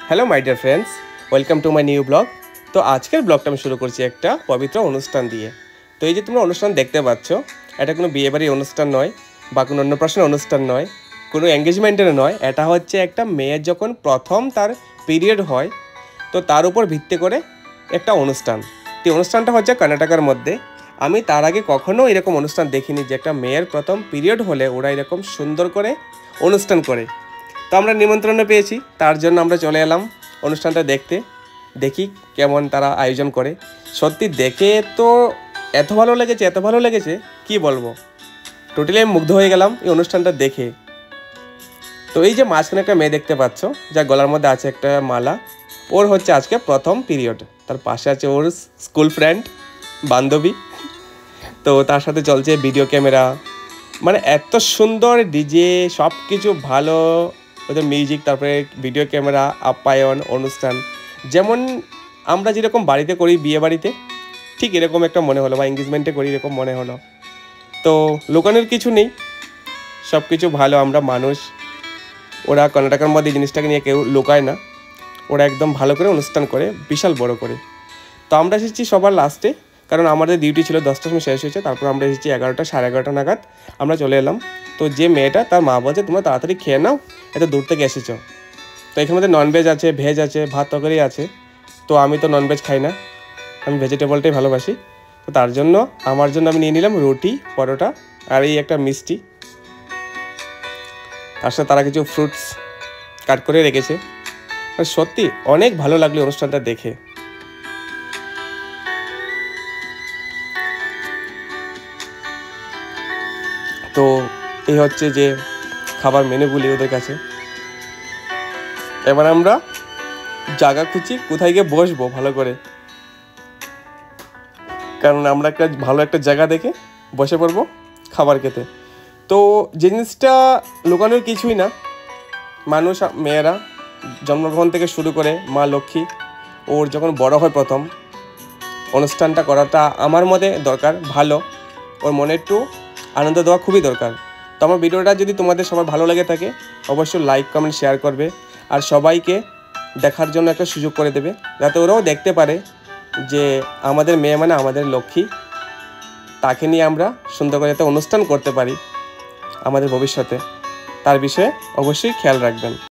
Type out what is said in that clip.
Hello my dear friends, welcome to my new blog. তো আজকের ব্লগটা আমি শুরু করছি একটা পবিত্র অনুষ্ঠান দিয়ে। তো এই যে তোমরা অনুষ্ঠান দেখতে পাচ্ছ, এটা কোনো বিয়েবাড়ির অনুষ্ঠান নয় বা কোনো অন্নপ্রাশনের অনুষ্ঠান নয়, কোনো এঙ্গেজমেন্টের নয়। এটা হচ্ছে একটা মেয়ের যখন প্রথম তার পিরিয়ড হয়, তো তার উপর ভিত্তি করে একটা অনুষ্ঠান। তো অনুষ্ঠানটা হচ্ছে কর্ণাটকের মধ্যে। আমি তার আগে কখনো এরকম অনুষ্ঠান দেখিনি যে একটা মেয়ের প্রথম পিরিয়ড হলে ওরা এরকম সুন্দর করে অনুষ্ঠান করে। তো আমরা নিমন্ত্রণ পেয়েছি, তার জন্য আমরা চলে এলাম অনুষ্ঠানটা দেখতে। দেখি কেমন তারা আয়োজন করে। সত্যি দেখে তো এত ভালো লেগেছে কি বলবো। টোটালি আমি মুগ্ধ হয়ে গেলাম এই অনুষ্ঠানটা দেখে। তো এই যে মাঝখানে একটা মেয়ে দেখতে পাচ্ছ, যার গলার মধ্যে আছে একটা মালা, ওর হচ্ছে আজকে প্রথম পিরিয়ড। তার পাশে আছে ওর স্কুল ফ্রেন্ড, বান্ধবী। তো তার সাথে চলছে ভিডিও ক্যামেরা, মানে এত সুন্দর ডিজে, সব কিছু ভালো, ওদের মিউজিক, তারপরে ভিডিও ক্যামেরা, আপ্যায়ন, অনুষ্ঠান যেমন আমরা যেরকম বাড়িতে করি বিয়ে বাড়িতে, ঠিক এরকম একটা মনে হলো, বা এঙ্গেজমেন্টে করি এরকম মনে হলো। তো লুকানোর কিছু নেই, সব কিছু ভালো। আমরা মানুষ, ওরা কর্ণাটকের মধ্যে এই জিনিসটাকে নিয়ে কেউ লুকায় না। ওরা একদম ভালো করে অনুষ্ঠান করে, বিশাল বড় করে। তো আমরা এসেছি সবার লাস্টে, কারণ আমাদের ডিউটি ছিল 10টার সময় শেষ হয়েছে। তারপর আমরা এসেছি 11টা, সাড়ে 11টা নাগাদ আমরা চলে এলাম। তো যে মেয়েটা, তার মা বলছে তোমরা তাড়াতাড়ি খেয়ে নাও, এত দূর থেকে এসেছো। তো এখানে মধ্যে ননভেজ আছে, ভেজ আছে, ভাত তরকারি আছে। তো আমি তো ননভেজ খাই না, আমি ভেজিটেবলটাই ভালোবাসি। তো তার জন্য আমার জন্য আমি নিয়ে নিলাম রুটি, পরোটা আর এই একটা মিষ্টি। তার সাথে তারা কিছু ফ্রুটস কাট করে রেখেছে। সত্যি অনেক ভালো লাগলো অনুষ্ঠানটা দেখে। তো এই হচ্ছে যে খাবার মেনুগুলি ওদের কাছে। এবার আমরা জায়গা খুঁজছি কোথায় গিয়ে বসবো ভালো করে, কারণ আমরা একটা ভালো একটা জায়গা দেখে বসে পড়বো খাবার খেতে। তো যে জিনিসটা লুকানোর কিছুই না, মানুষ, মেয়েরা জন্মগ্রহণ থেকে শুরু করে মা লক্ষ্মী, ওর যখন বড় হয় প্রথম, অনুষ্ঠানটা করাটা আমার মতে দরকার, ভালো। ওর মনে একটু আনন্দ দেওয়া খুবই দরকার। তো আমার ভিডিওটা যদি তোমাদের সবার ভালো লেগে থাকে, অবশ্যই লাইক, কমেন্ট, শেয়ার করবে। আর সবাইকে দেখার জন্য একটা সুযোগ করে দেবে, যাতে ওরাও দেখতে পারে যে আমাদের মেয়ে মানে আমাদের লক্ষ্মী, তাকে নিয়ে আমরা সুন্দর করে একটা অনুষ্ঠান করতে পারি আমাদের ভবিষ্যতে। তার বিষয়ে অবশ্যই খেয়াল রাখবেন।